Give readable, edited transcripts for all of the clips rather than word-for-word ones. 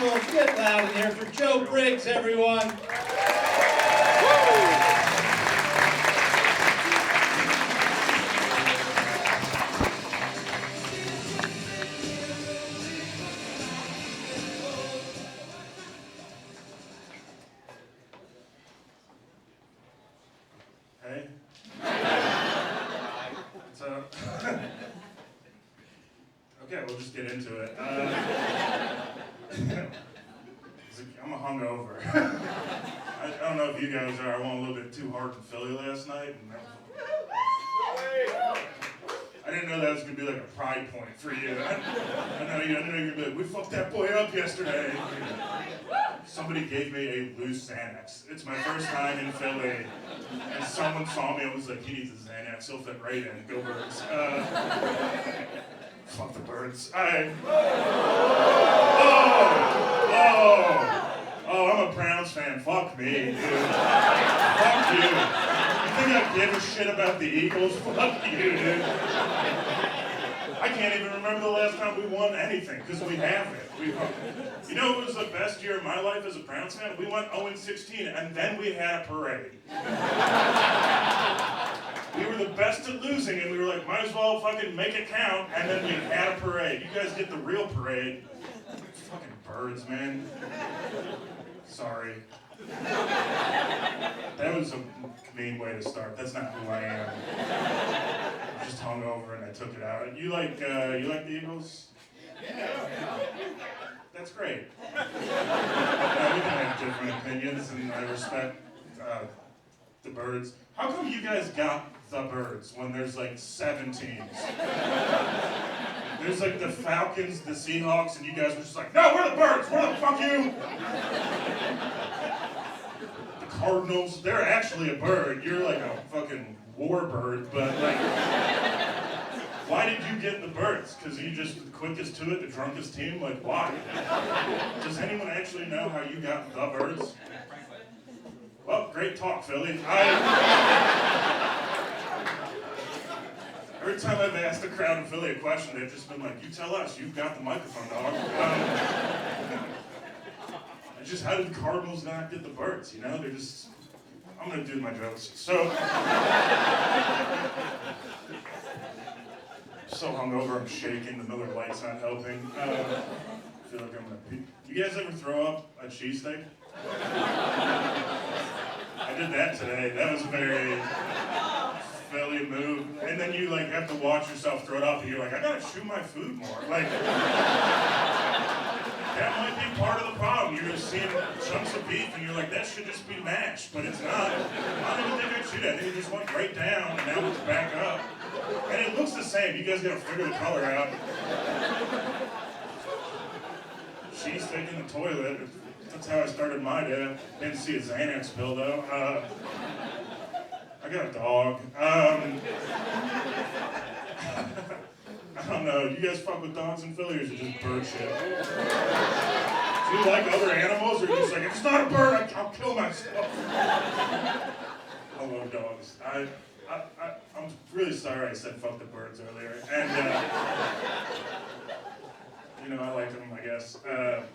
Eagles. Get loud in here for Joe Briggs, everyone. Hey. So, okay, we'll just get into it. I'm hungover. I don't know if you guys are. I went a little bit too hard in Philly last night. And I didn't know that was going to be like a pride point for you. I know you're going to be like, we fucked that boy up yesterday. Somebody gave me a loose Xanax. It's my first time in Philly. And someone saw me and was like, he needs a Xanax. He'll fit right in. Go Birds. Fuck the Birds. Oh, I'm a Browns fan. Fuck me, dude. Fuck you. You think I give a shit about the Eagles? Fuck you, dude. I can't even remember the last time we won anything, because we haven't. You know what was the best year of my life as a Browns fan? We went 0-16, and then we had a parade. We were the best at losing, and we were like, might as well fucking make it count, and then we had a parade. You guys get the real parade. Fucking Birds, man. Sorry. That was a mean way to start. That's not who I am. I just hung over and I took it out. You like the Eagles? Yeah. That's great. We can have different opinions, and I respect the Birds. How come you guys got the Birds when there's like 7 teams? There's like the Falcons, the Seahawks, and you guys were just like, no, we're the Birds. We're the fuck you. The Cardinals, they're actually a bird. You're like a fucking warbird, but like, why did you get the Birds? Because you just the quickest to it, the drunkest team? Like, why? Does anyone actually know how you got the Birds? Well, great talk, Philly. Every time I've asked a crowd in Philly a question, they've just been like, you tell us, you've got the microphone, dog. It's just, how did the Cardinals not get the Birds, you know? They're just, I'm gonna do my jokes. So hungover, I'm shaking, the Miller Lite's not helping. I feel like I'm gonna pee. You guys ever throw up a cheesesteak? I did that today. That was a very Philly move. And then you like have to watch yourself throw it up and you're like, I gotta chew my food more. Like, that might be part of the problem. You're just seeing chunks of beef and you're like, that should just be mashed, but it's not. I don't even think I chewed it. I think it just went right down and now it's back up. And it looks the same. You guys gotta figure the color out. Cheesesteak in the toilet. That's how I started my day. Didn't see a Xanax pill though. I got a dog. I don't know. You guys fuck with dogs in Philly, or is it just bird shit? Do you like other animals, or are you just like, if it's not a bird, I'll kill myself? I love dogs. I'm really sorry I said fuck the Birds earlier. And, you know, I like them, I guess. But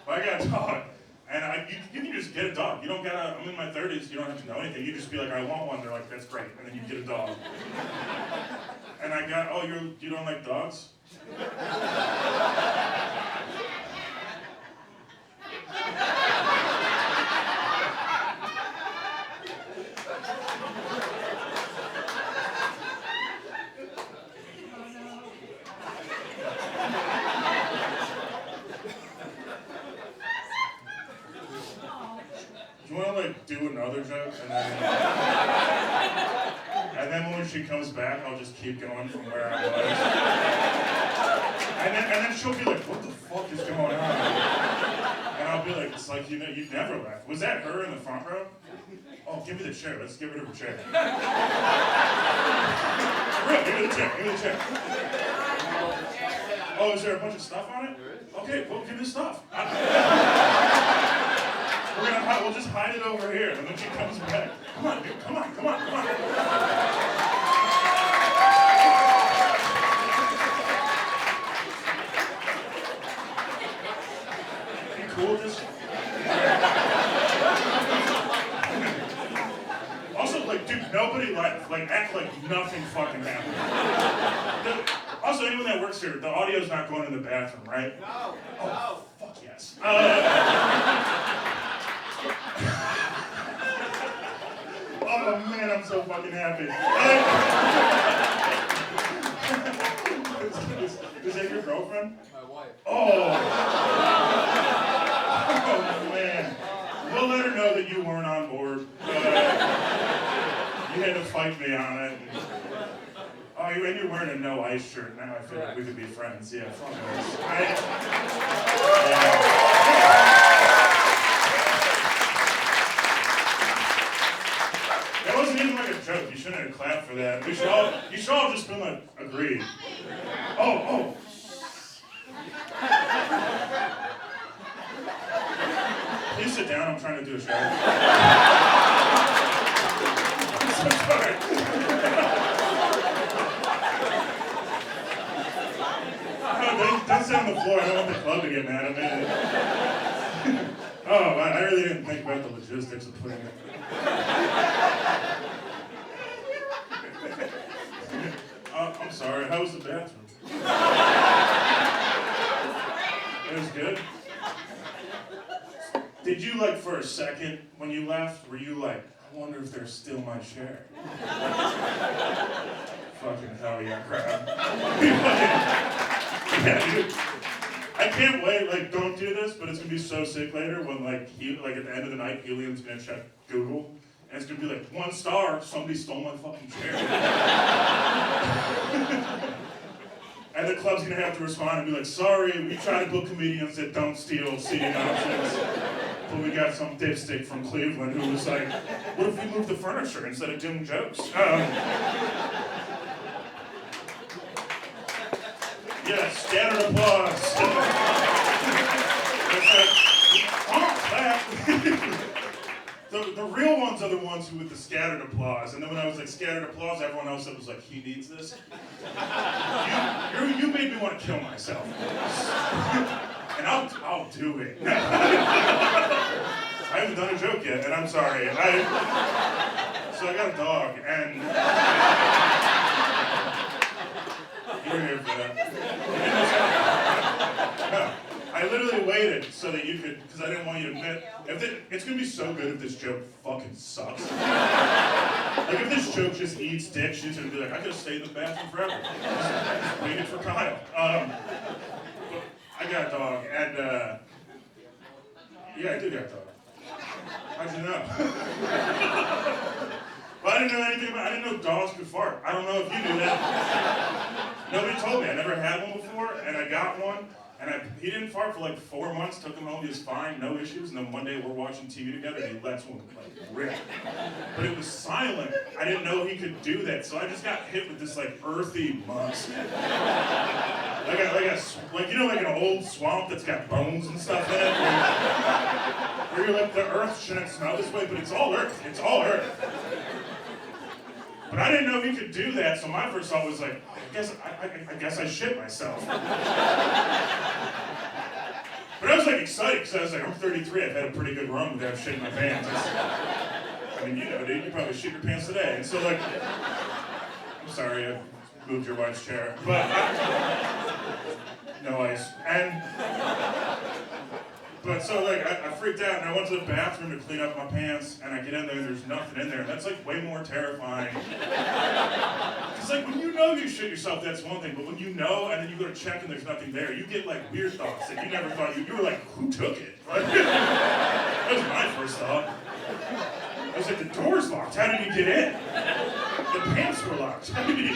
I got a dog. And you can just get a dog. You don't gotta, I'm in my 30s, you don't have to know anything. You just be like, I want one. They're like, that's great. And then you get a dog. And I got, oh, you don't like dogs? Do you want to like do another joke and then when she comes back, I'll just keep going from where I was. And then she'll be like, what the fuck is going on? And I'll be like, it's like, you know, you never left. Was that her in the front row? Oh, give me the chair. Let's give her the chair. Real, give me the chair. Give me the chair. Oh, is there a bunch of stuff on it? Okay, well, give me the stuff. We'll just hide it over here, and then she comes back. Come on, dude, come on. cool with this? Also, like, dude, nobody left. Like, act like nothing fucking happened. Also, anyone that works here, the audio's not going in the bathroom, right? No. Oh, fuck yes. Oh man, I'm so fucking happy. Is that your girlfriend? My wife. Oh man. We'll let her know that you weren't on board. You had to fight me on it. Oh, and you're wearing a no ice shirt. Now I feel like we could be friends. Yeah, fuck ice. That wasn't even like a joke. You shouldn't have clapped for that. You should all have just been like, agreed. Oh. Please sit down. I'm trying to do a show. I'm so sorry. Don't sit on the floor. I don't want the club to get mad at me. Oh, I really didn't think about the logistics of putting it. I'm sorry. How was the bathroom? It was good. Did you, like, for a second when you left, were you like, I wonder if there's still my chair? Fucking hell yeah, crowd. Yeah, dude. I can't wait, like, don't do this, but it's gonna be so sick later when, like, at the end of the night, Helium's gonna check Google, and it's gonna be like, 1 star, somebody stole my fucking chair. And the club's gonna have to respond and be like, sorry, we try to book comedians that don't steal seating options. But we got some dipstick from Cleveland who was like, what if we moved the furniture instead of doing jokes? Yeah, scattered applause. The real ones are the ones who with the scattered applause. And then when I was like, scattered applause, everyone else was like, he needs this. You made me want to kill myself. And I'll do it. I haven't done a joke yet, and I'm sorry. So I got a dog, and you're here for that. No, I literally waited so that you could, because I didn't want you to admit. It's gonna be so good if this joke fucking sucks. Like if this joke just eats dick, she's gonna be like, I could have stayed in the bathroom forever. Just waited for Kyle. I got a dog, and yeah, I do got a dog. How'd you know? Well, I didn't know anything about. I didn't know dogs could fart. I don't know if you knew that. Nobody told me. I never had one before, and I got one, and he didn't fart for like 4 months. Took him home, he was fine, no issues. And then one day we're watching TV together, and he lets one like rip. But it was silent. I didn't know he could do that, so I just got hit with this like earthy musk. Like you know, like an old swamp that's got bones and stuff in it. Where you're like, the earth shouldn't smell this way, but it's all earth. It's all earth. But I didn't know he could do that, so my first thought was like, I guess I shit myself. But I was like excited because I was like, I'm 33. I've had a pretty good run without shitting my pants. I mean, you know, dude, you probably shit your pants today. And so like, I'm sorry, I moved your wife's chair, but no ice. But so like I freaked out and I went to the bathroom to clean up my pants and I get in there and there's nothing in there. And that's like way more terrifying. It's like when you know you shit yourself, that's one thing. But when you know and then you go to check and there's nothing there, you get like weird thoughts that you never thought you were like, who took it? Like, that was my first thought. I was like, the door's locked. How did he get in? The pants were locked. How did he?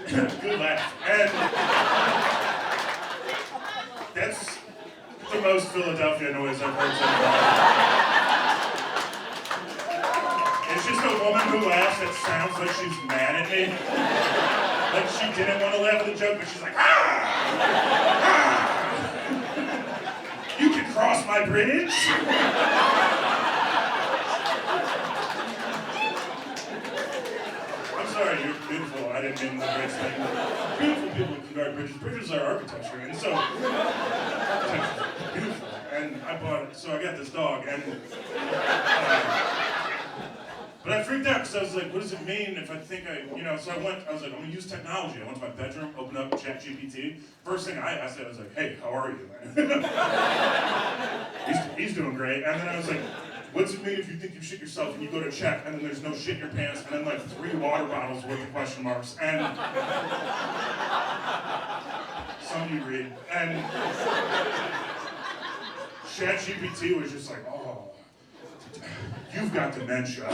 Good laugh. And that's the most Philadelphia noise I've heard so far. It's just a woman who laughs that sounds like she's mad at me. Like she didn't want to laugh at the joke, but she's like, ah! You can cross my bridge? I'm sorry, you're beautiful. I didn't mean the bridge thing. Beautiful people can guard bridges. Bridges are architecture, and so so I got this dog, and but I freaked out because I was like, what does it mean if I think so I was like, I'm gonna use technology. I went to my bedroom, opened up ChatGPT. First thing I asked it, I was like, hey, how are you, man? he's doing great. And then I was like, what's it mean if you think you shit yourself and you go to check and then there's no shit in your pants and then like 3 water bottles worth of question marks and some you read. And ChatGPT was just like, oh, you've got dementia.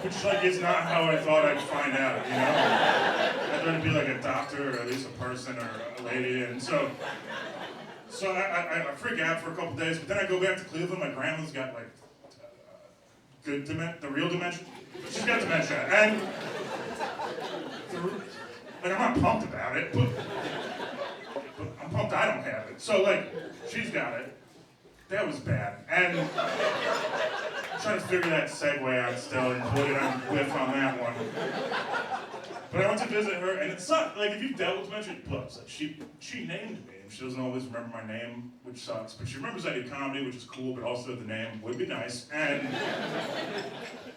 Which like is not how I thought I'd find out, you know? I thought it'd be like a doctor or at least a person or a lady, and so I freak out for a couple days, but then I go back to Cleveland. My grandma's got like good dementia, the real dementia. She's got dementia, and like I'm not pumped about it, but I'm pumped I don't have it. So like she's got it. That was bad, and I'm trying to figure that segue out still and put it on whiff on that one. But I went to visit her, and it sucked. Like if you've dealt with dementia, plus like she named me. She doesn't always remember my name, which sucks, but she remembers I do comedy, which is cool, but also the name would be nice.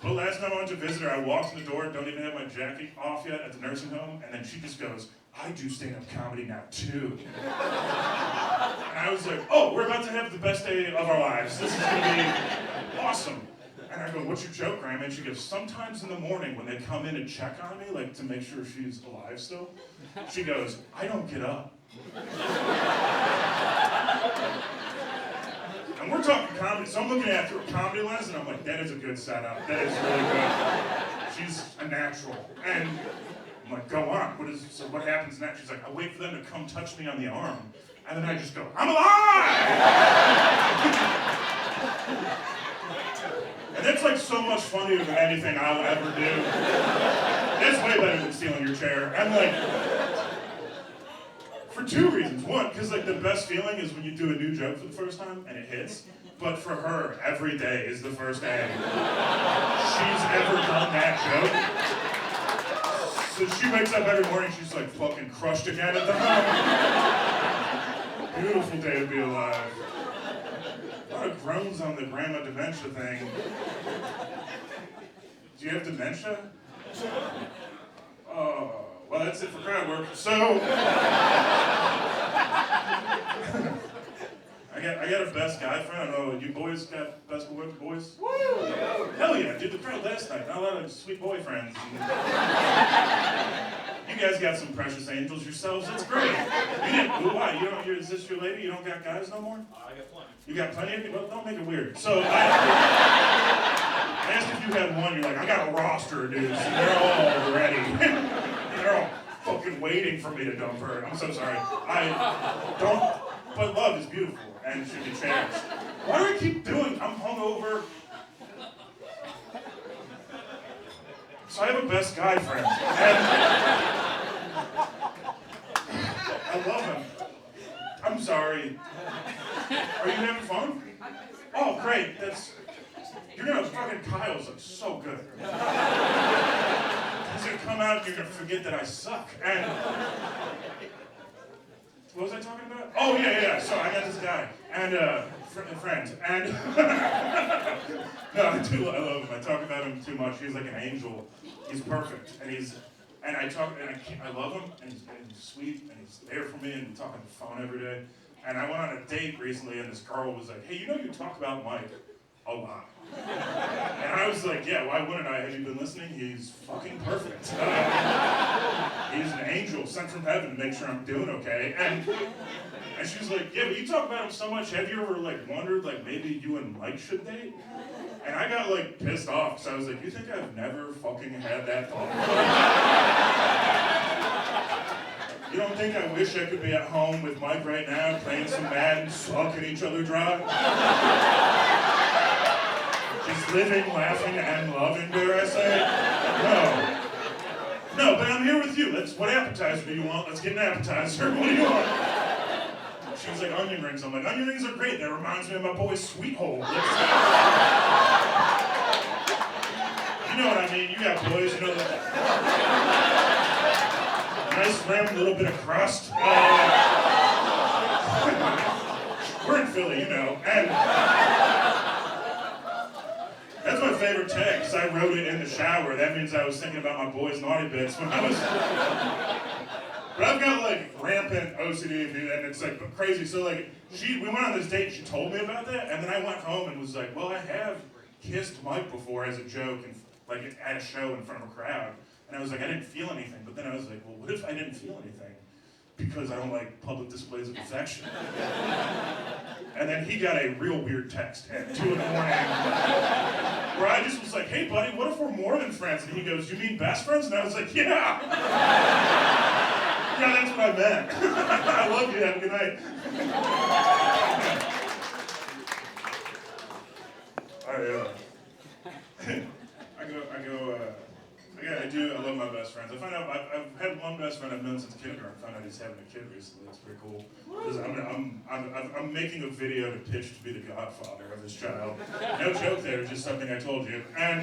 But last time I went to visit her, I walked in the door, don't even have my jacket off yet at the nursing home, and then she just goes, I do stand-up comedy now too. And I was like, oh, we're about to have the best day of our lives. This is gonna be awesome. And I go, what's your joke, Grandma? And she goes, sometimes in the morning when they come in and check on me, like to make sure she's alive still, she goes, I don't get up. And we're talking comedy, so I'm looking at her through a comedy lens, and I'm like, that is a good setup. That is really good. She's a natural. And I'm like, go on. So what happens next? She's like, I wait for them to come touch me on the arm, and then I just go, I'm alive! And that's like so much funnier than anything I'll ever do. That's way better than stealing your chair. And like, for 2 reasons. One, because like the best feeling is when you do a new joke for the first time and it hits. But for her, every day is the first day she's ever done that joke. So she wakes up every morning, she's like fucking crushed again at the home. Beautiful day to be alive. A lot of groans on the grandma dementia thing. Do you have dementia? Oh, well, that's it for crowd work. So, I got a best guy friend. I don't know, you boys got best boys? Woo! Hell yeah, dude, the crowd last night. Not a lot of sweet boyfriends. You guys got some precious angels yourselves. That's great. You didn't. Why? Is this your lady? You don't got guys no more? I got plenty. You got plenty of? Well, don't make it weird. So I asked if you had one. You're like, I got a roster of dudes. And they're all ready. They're all fucking waiting for me to dump her. I'm so sorry. I don't. But love is beautiful and should be cherished. Why do I keep doing? I'm hungover. So I have a best guy friend. And I love him. I'm sorry. Are you having fun? Oh, great. You're gonna fucking Kyle's like so good. He's gonna come out and you're gonna forget that I suck. And what was I talking about? Oh yeah. So I got this guy and friends and no, I love him. I talk about him too much. He's like an angel. He's perfect, and I love him, and he's sweet, and he's there for me, and we talk on the phone every day. And I went on a date recently, and this girl was like, hey, you talk about Mike a lot. And I was like, yeah, why wouldn't I? Have you been listening? He's fucking perfect. He's an angel sent from heaven to make sure I'm doing okay. And she was like, yeah, but you talk about him so much. Have you ever like wondered like maybe you and Mike should date? And I got like pissed off because I was like, you think I've never fucking had that thought? You don't think I wish I could be at home with Mike right now playing some Madden, sucking each other dry? Just living, laughing, and loving, dare I say? No, but I'm here with you. What appetizer do you want? Let's get an appetizer. What do you want? She was like, onion rings. I'm like, onion rings are great. That reminds me of my boy Sweet Hole. You know what I mean? You got boys, you know that. Nice rim, a little bit of crust. we're in Philly, you know. And that's my favorite text. I wrote it in the shower. That means I was thinking about my boys' naughty bits when I was... But I've got like rampant OCD, dude, and it's like crazy. So like, we went on this date and she told me about that, and then I went home and was like, well, I have kissed Mike before as a joke, and like at a show in front of a crowd. And I was like, I didn't feel anything. But then I was like, well, what if I didn't feel anything? Because I don't like public displays of affection. And then he got a real weird text at 2 in the morning where I just was like, hey buddy, what if we're more than friends? And he goes, you mean best friends? And I was like, yeah. Yeah, that's what I meant. I love you, have a good night. I love my best friends. I find out I've had one best friend I've known since kindergarten. I found out he's having a kid recently. It's pretty cool. I'm making a video to pitch to be the godfather of this child. No joke there, just something I told you. And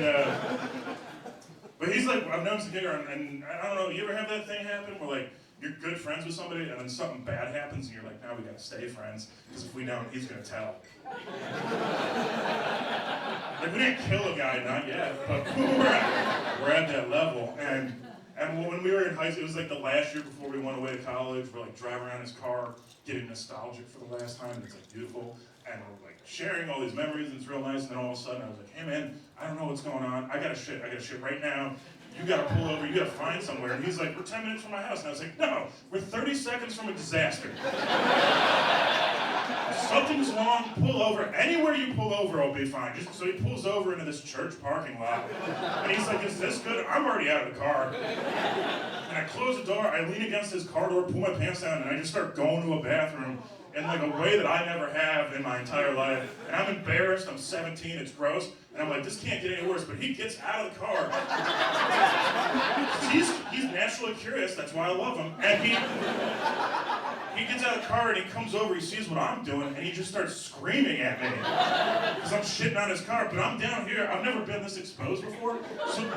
but he's like, I've known him since kindergarten, and I don't know, you ever have that thing happen where like you're good friends with somebody and then something bad happens and you're like, now we gotta stay friends, because if we don't, he's gonna tell. Like, we didn't kill a guy, not yet, but we're at that level. And when we were in high school, it was like the last year before we went away to college. We're like driving around his car, getting nostalgic for the last time. It's like beautiful. And we're like sharing all these memories, and it's real nice. And then all of a sudden I was like, hey man, I don't know what's going on. I gotta shit right now. You gotta pull over, you gotta find somewhere. And he's like, we're 10 minutes from my house. And I was like, no, we're 30 seconds from a disaster. Something's wrong, pull over. Anywhere you pull over, I'll be fine. So he pulls over into this church parking lot. And he's like, is this good? I'm already out of the car. And I close the door, I lean against his car door, pull my pants down, and I just start going to a bathroom in like a way that I never have in my entire life. And I'm embarrassed, I'm 17, it's gross. And I'm like, this can't get any worse. But he gets out of the car. He's naturally curious, that's why I love him. And he gets out of the car and he comes over, he sees what I'm doing, and he just starts screaming at me. Because I'm shitting on his car, but I'm down here, I've never been this exposed before.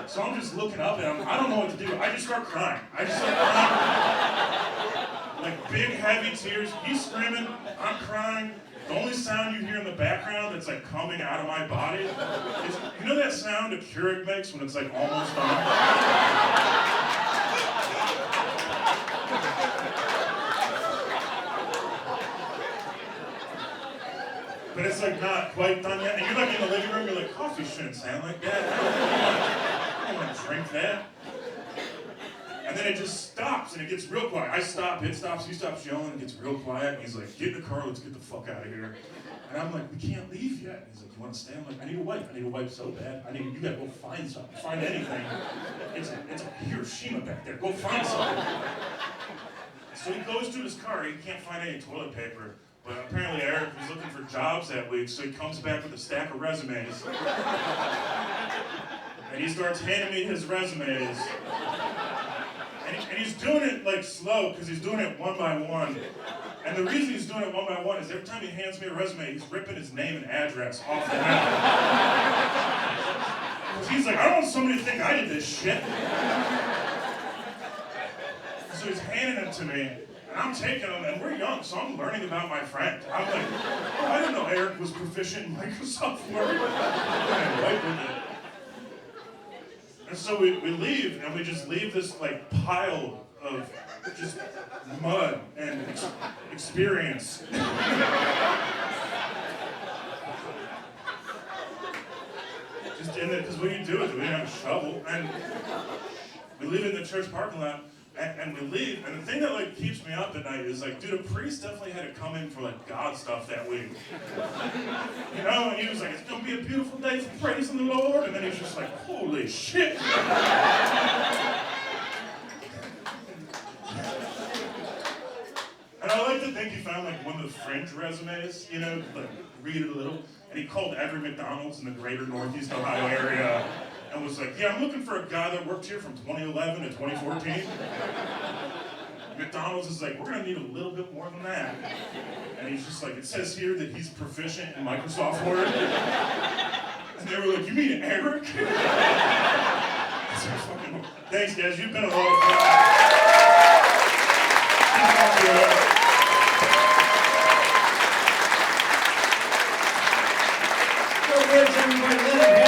So I'm just looking up at him, I don't know what to do. I just start crying. Like big heavy tears, he's screaming, I'm crying. The only sound you hear in the background that's like coming out of my body is, you know that sound a Keurig makes when it's like almost done? But it's like not quite done yet. And you're like in the living room, you're like, coffee shouldn't sound like that. I don't want to drink that. And then it just stops and it gets real quiet. I stop, it stops, he stops yelling, it gets real quiet. And he's like, get in the car, let's get the fuck out of here. And I'm like, we can't leave yet. And he's like, you want to stay? I'm like, I need a wipe so bad. You gotta go find something, find anything. It's a Hiroshima back there, go find something. So he goes to his car, he can't find any toilet paper. But apparently Eric was looking for jobs that week, so he comes back with a stack of resumes. And he starts handing me his resumes. And he's doing it like slow, because he's doing it one by one. And the reason he's doing it one by one is every time he hands me a resume, he's ripping his name and address off the map. Because he's like, I don't want somebody to think I did this shit. So he's handing them to me, and I'm taking them, and we're young, so I'm learning about my friend. I'm like, oh, I didn't know Eric was proficient in Microsoft Word. I'm right with it. And so we leave, and we just leave this like pile of just mud and experience. Just in it, because what you do is we didn't have a shovel, and we leave it in the church parking lot, and we leave, and the thing that like keeps me up at night is like, dude, a priest definitely had to come in for like God stuff that week. You know, and he was like, it's gonna be a beautiful day for praising the Lord, and then he was just like, holy shit. And I like to think he found like one of the fringe resumes, you know, like read it a little, and he called every McDonald's in the greater Northeast Ohio area, and was like, yeah, I'm looking for a guy that worked here from 2011 to 2014. McDonald's is like, we're gonna need a little bit more than that. And he's just like, it says here that he's proficient in Microsoft Word. And they were like, you mean Eric? Thanks guys, you've been a lot of fun. Briggs, everybody. Let him